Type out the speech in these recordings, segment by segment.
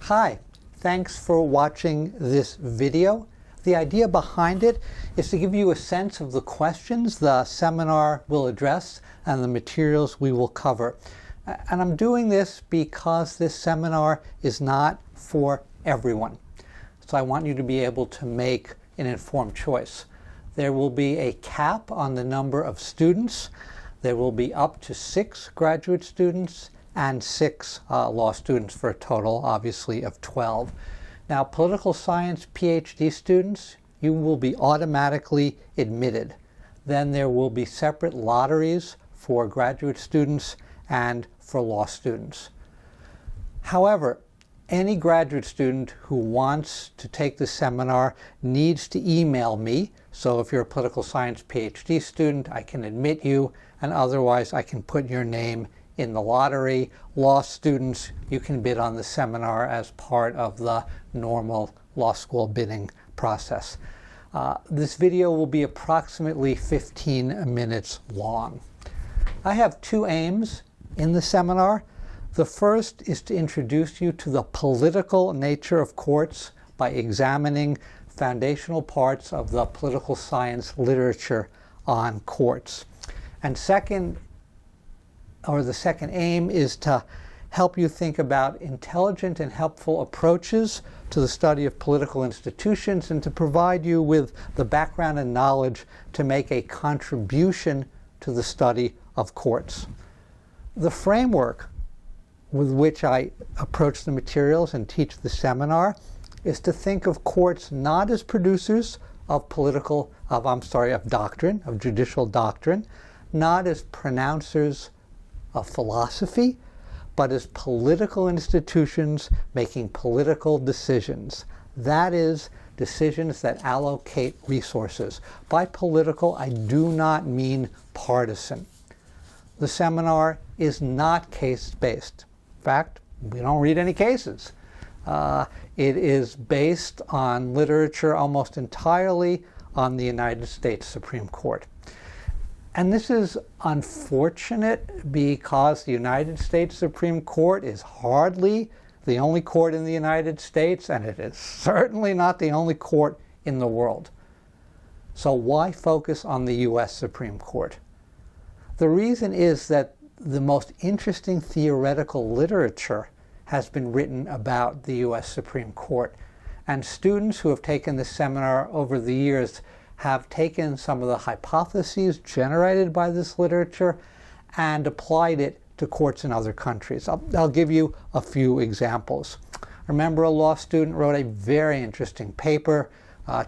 Hi, thanks for watching this video. The idea behind it is to give you a sense of the questions the seminar will address and the materials we will cover. And I'm doing this because this seminar is not for everyone. So I want you to be able to make an informed choice. There will be a cap on the number of students. There will be up to 6 graduate students and 6 law students for a total, obviously, of 12. Now, political science PhD students, you will be automatically admitted. Then there will be separate lotteries for graduate students and for law students. However, any graduate student who wants to take the seminar needs to email me. So if you're a political science PhD student, I can admit you, and otherwise I can put your name in the lottery. Law students, you can bid on the seminar as part of the normal law school bidding process. This video will be approximately 15 minutes long. I have 2 aims in the seminar. The first is to introduce you to the political nature of courts by examining foundational parts of the political science literature on courts. And the second aim is to help you think about intelligent and helpful approaches to the study of political institutions and to provide you with the background and knowledge to make a contribution to the study of courts. The framework with which I approach the materials and teach the seminar is to think of courts not as producers of doctrine, of judicial doctrine, not as pronouncers of philosophy, but as political institutions making political decisions. That is, decisions that allocate resources. By political, I do not mean partisan. The seminar is not case-based. In fact, we don't read any cases. It is based on literature almost entirely on the United States Supreme Court. And this is unfortunate because the United States Supreme Court is hardly the only court in the United States, and it is certainly not the only court in the world. So why focus on the U.S. Supreme Court? The reason is that the most interesting theoretical literature has been written about the U.S. Supreme Court. And students who have taken this seminar over the years have taken some of the hypotheses generated by this literature and applied it to courts in other countries. I'll give you a few examples. I remember a law student wrote a very interesting paper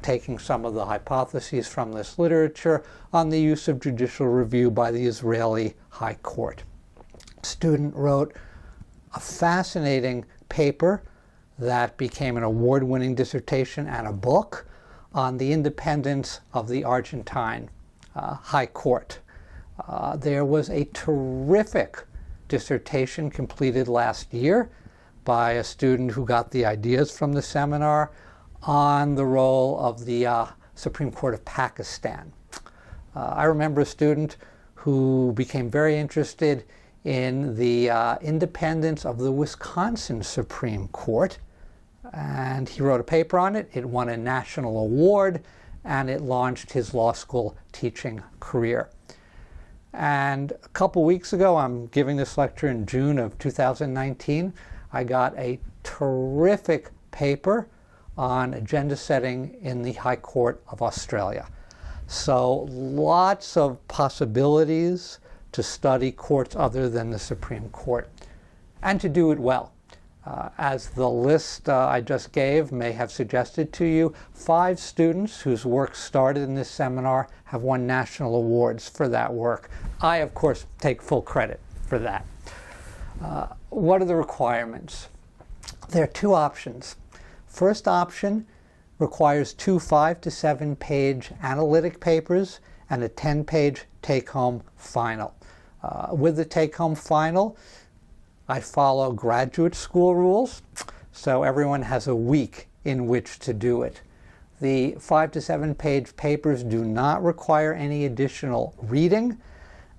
taking some of the hypotheses from this literature on the use of judicial review by the Israeli High Court. A student wrote a fascinating paper that became an award-winning dissertation and a book on the independence of the Argentine High Court. There was a terrific dissertation completed last year by a student who got the ideas from the seminar on the role of the Supreme Court of Pakistan. I remember a student who became very interested in the independence of the Wisconsin Supreme Court, and he wrote a paper on it. It won a national award, and it launched his law school teaching career. And a couple weeks ago, I'm giving this lecture in June of 2019, I got a terrific paper on agenda setting in the High Court of Australia. So lots of possibilities to study courts other than the Supreme Court, and to do it well. As the list I just gave may have suggested to you, 5 students whose work started in this seminar have won national awards for that work. I, of course, take full credit for that. What are the requirements? There are 2 options. First option requires 2 5- to 7-page analytic papers and a 10-page take-home final. With the take-home final, I follow graduate school rules, so everyone has a week in which to do it. The 5- to 7-page papers do not require any additional reading,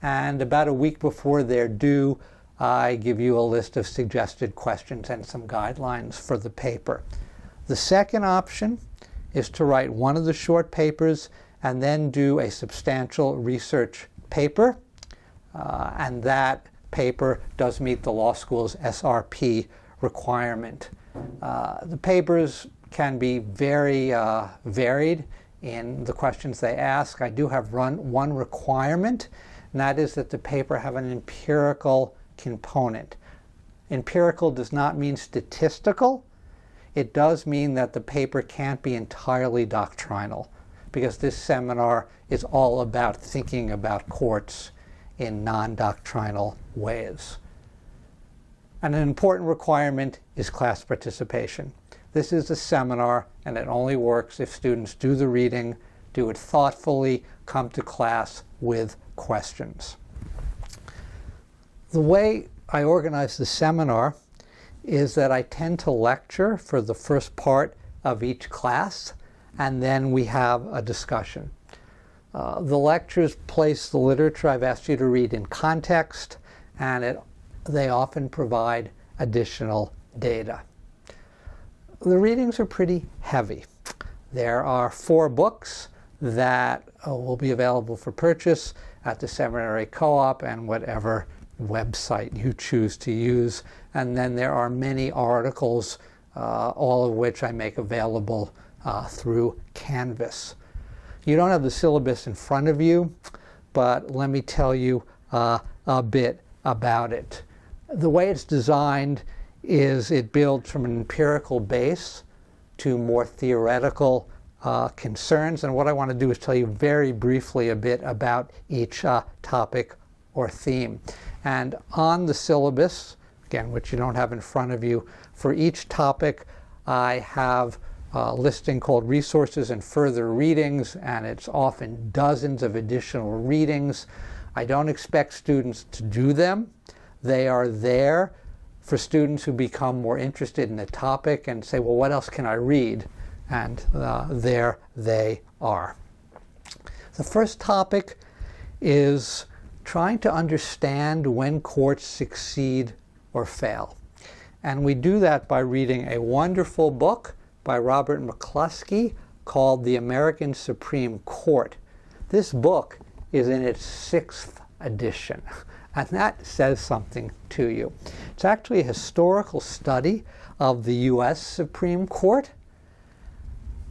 and about a week before they're due, I give you a list of suggested questions and some guidelines for the paper. The second option is to write one of the short papers and then do a substantial research paper, and that paper does meet the law school's SRP requirement. The papers can be very varied in the questions they ask. I do have one requirement, and that is that the paper have an empirical component. Empirical does not mean statistical. It does mean that the paper can't be entirely doctrinal, because this seminar is all about thinking about courts in non-doctrinal ways. And an important requirement is class participation. This is a seminar, and it only works if students do the reading, do it thoughtfully, come to class with questions. The way I organize the seminar is that I tend to lecture for the first part of each class, and then we have a discussion. The lectures place the literature I've asked you to read in context, and they often provide additional data. The readings are pretty heavy. There are 4 books that will be available for purchase at the seminary co-op and whatever website you choose to use. And then there are many articles, all of which I make available through Canvas. You don't have the syllabus in front of you, but let me tell you a bit about it. The way it's designed is it builds from an empirical base to more theoretical concerns. And what I want to do is tell you very briefly a bit about each topic or theme. And on the syllabus, again, which you don't have in front of you, for each topic I have a listing called Resources and Further Readings, and it's often dozens of additional readings. I don't expect students to do them. They are there for students who become more interested in the topic and say, well, what else can I read? And there they are. The first topic is trying to understand when courts succeed or fail. And we do that by reading a wonderful book by Robert McCluskey called The American Supreme Court. This book is in its 6th edition, and that says something to you. It's actually a historical study of the U.S. Supreme Court,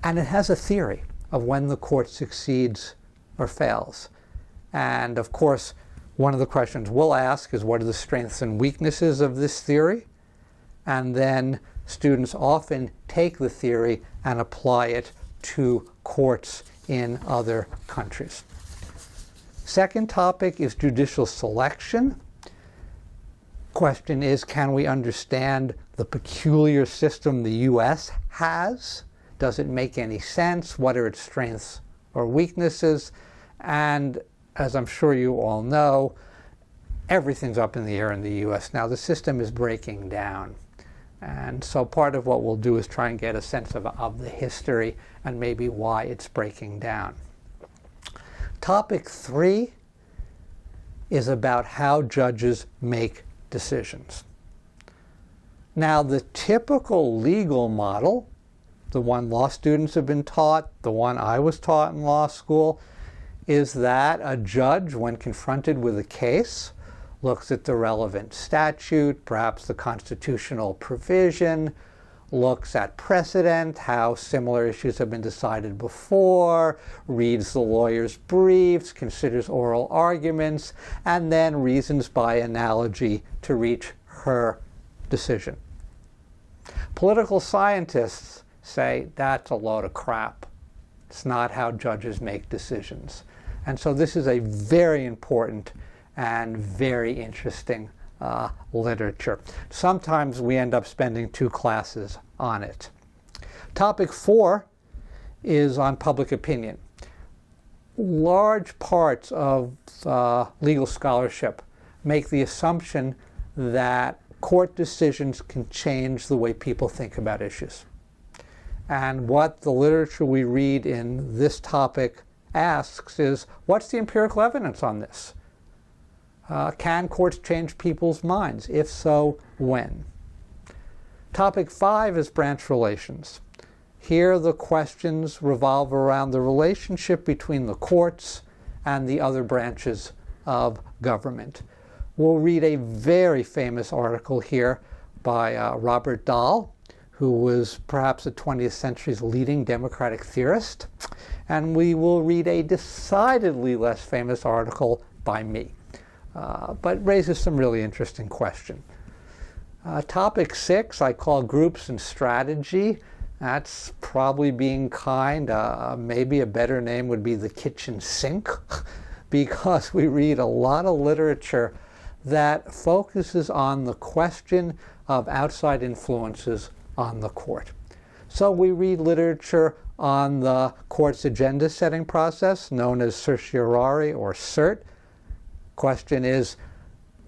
and it has a theory of when the court succeeds or fails. And of course, one of the questions we'll ask is, what are the strengths and weaknesses of this theory? And then students often take the theory and apply it to courts in other countries. Second topic is judicial selection. Question is, can we understand the peculiar system the U.S. has? Does it make any sense? What are its strengths or weaknesses? And as I'm sure you all know, everything's up in the air in the U.S. now. The system is breaking down. And so part of what we'll do is try and get a sense of the history and maybe why it's breaking down. Topic 3 is about how judges make decisions. Now, the typical legal model, the one law students have been taught, the one I was taught in law school, is that a judge, when confronted with a case, looks at the relevant statute, perhaps the constitutional provision, looks at precedent, how similar issues have been decided before, reads the lawyer's briefs, considers oral arguments, and then reasons by analogy to reach her decision. Political scientists say that's a load of crap. It's not how judges make decisions. And so this is a very important and very interesting literature. Sometimes we end up spending 2 classes on it. Topic 4 is on public opinion. Large parts of legal scholarship make the assumption that court decisions can change the way people think about issues. And what the literature we read in this topic asks is, what's the empirical evidence on this? Can courts change people's minds? If so, when? Topic 5 is branch relations. Here the questions revolve around the relationship between the courts and the other branches of government. We'll read a very famous article here by Robert Dahl, who was perhaps the 20th century's leading democratic theorist, and we will read a decidedly less famous article by me, but raises some really interesting questions. Topic 6 I call groups and strategy. That's probably being kind. Maybe a better name would be the kitchen sink, because we read a lot of literature that focuses on the question of outside influences on the court. So we read literature on the court's agenda setting process, known as certiorari or cert. Question is,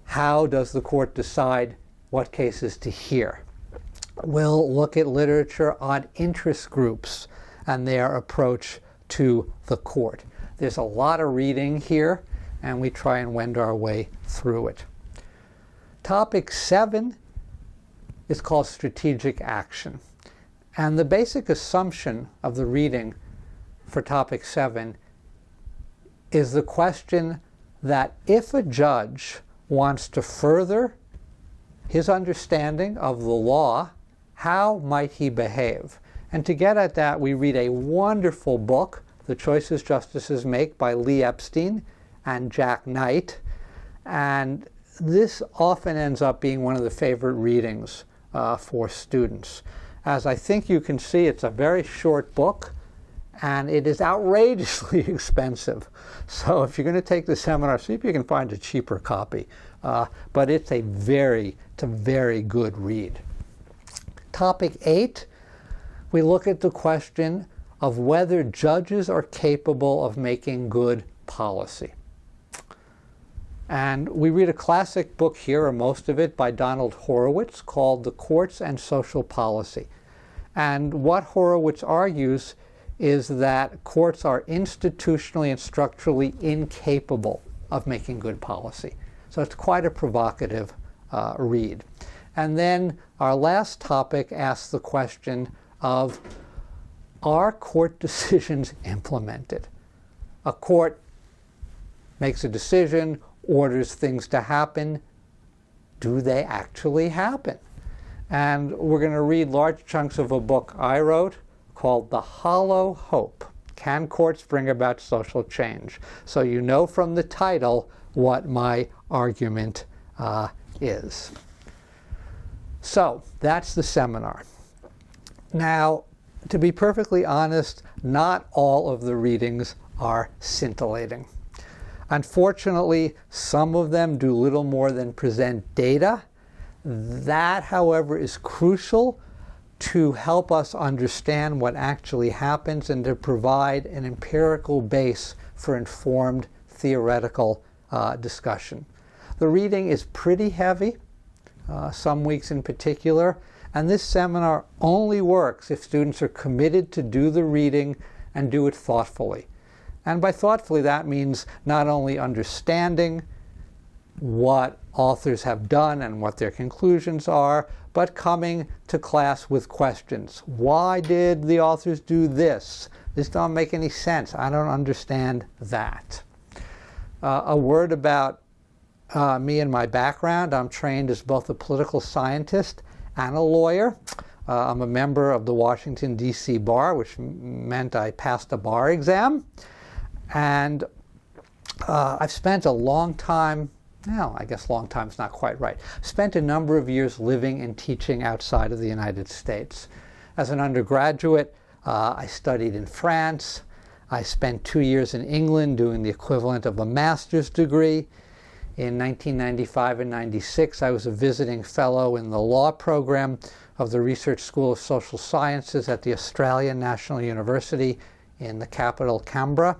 how does the court decide what cases to hear? We'll look at literature on interest groups and their approach to the court. There's a lot of reading here, and we try and wend our way through it. Topic 7 is called strategic action. And the basic assumption of the reading for topic 7 is the question that if a judge wants to further his understanding of the law, how might he behave? And to get at that, we read a wonderful book, The Choices Justices Make by Lee Epstein and Jack Knight. And this often ends up being one of the favorite readings for students. As I think you can see, it's a very short book, and it is outrageously expensive. So if you're going to take the seminar, see if you can find a cheaper copy. But it's a very good read. Topic 8, we look at the question of whether judges are capable of making good policy. And we read a classic book here, or most of it, by Donald Horowitz called The Courts and Social Policy. And what Horowitz argues is that courts are institutionally and structurally incapable of making good policy. So it's quite a provocative read. And then our last topic asks the question of, are court decisions implemented? A court makes a decision, orders things to happen. Do they actually happen? And we're going to read large chunks of a book I wrote called The Hollow Hope. Can courts bring about social change? So you know from the title what my argument is. So that's the seminar. Now, to be perfectly honest, not all of the readings are scintillating. Unfortunately, some of them do little more than present data. That, however, is crucial to help us understand what actually happens and to provide an empirical base for informed theoretical discussion. The reading is pretty heavy, some weeks in particular, and this seminar only works if students are committed to do the reading and do it thoughtfully. And by thoughtfully, that means not only understanding what authors have done and what their conclusions are, but coming to class with questions. Why did the authors do this? This don't make any sense. I don't understand that. A word about me and my background. I'm trained as both a political scientist and a lawyer. I'm a member of the Washington, D.C. Bar, which meant I passed a bar exam. And I've spent a long time, well, I guess long time is not quite right, spent a number of years living and teaching outside of the United States. As an undergraduate, I studied in France. I spent 2 years in England doing the equivalent of a master's degree. In 1995 and 96, I was a visiting fellow in the law program of the Research School of Social Sciences at the Australian National University in the capital, Canberra.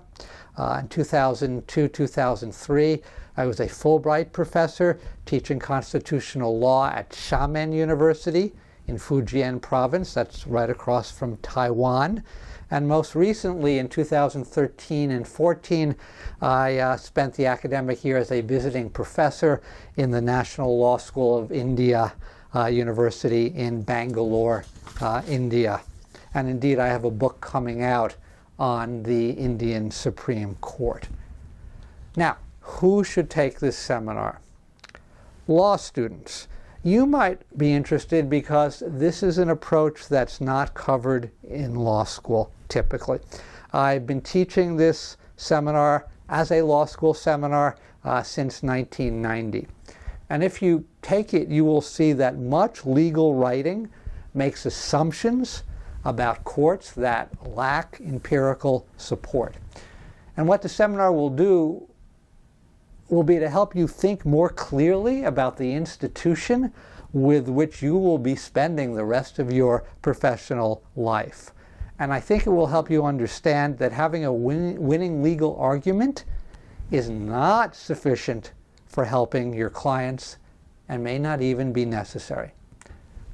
In 2002-2003, I was a Fulbright professor teaching constitutional law at Xiamen University in Fujian province. That's right across from Taiwan. And most recently, in 2013 and 14, I spent the academic year as a visiting professor in the National Law School of India University in Bangalore, India. And indeed, I have a book coming out on the Indian Supreme Court. Now, who should take this seminar? Law students. You might be interested because this is an approach that's not covered in law school typically. I've been teaching this seminar as a law school seminar since 1990. And if you take it, you will see that much legal writing makes assumptions about courts that lack empirical support. And what the seminar will do will be to help you think more clearly about the institution with which you will be spending the rest of your professional life. And I think it will help you understand that having a winning legal argument is not sufficient for helping your clients and may not even be necessary.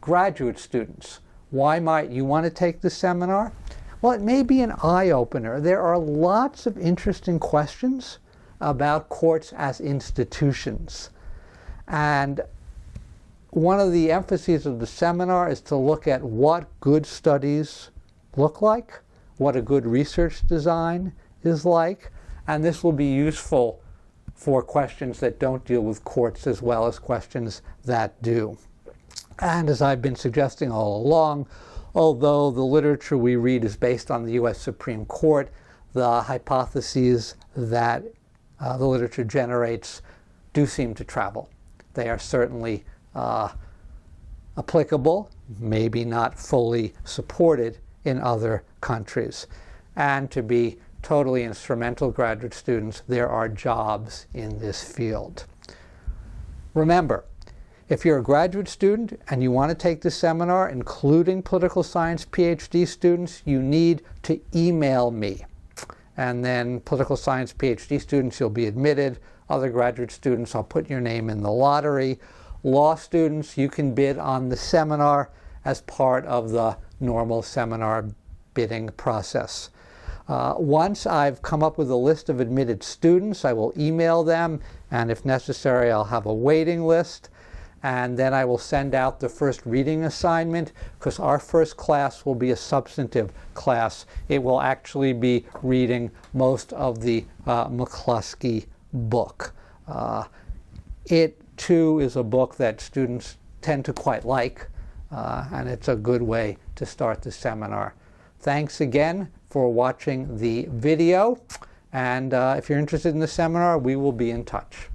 Graduate students, why might you want to take the seminar? Well, it may be an eye-opener. There are lots of interesting questions about courts as institutions. And one of the emphases of the seminar is to look at what good studies look like, what a good research design is like, and this will be useful for questions that don't deal with courts as well as questions that do. And as I've been suggesting all along, although the literature we read is based on the U.S. Supreme Court, the hypotheses that the literature generates do seem to travel. They are certainly applicable, maybe not fully supported in other countries. And to be totally instrumental graduate students, there are jobs in this field. Remember, if you're a graduate student and you want to take this seminar, including political science PhD students, you need to email me. And then political science PhD students, you'll be admitted. Other graduate students, I'll put your name in the lottery. Law students, you can bid on the seminar as part of the normal seminar bidding process. Once I've come up with a list of admitted students, I will email them, and if necessary, I'll have a waiting list. And then I will send out the first reading assignment, because our first class will be a substantive class. It will actually be reading most of the McCluskey book. It, too, is a book that students tend to quite like, and it's a good way to start the seminar. Thanks again for watching the video, and if you're interested in the seminar, we will be in touch.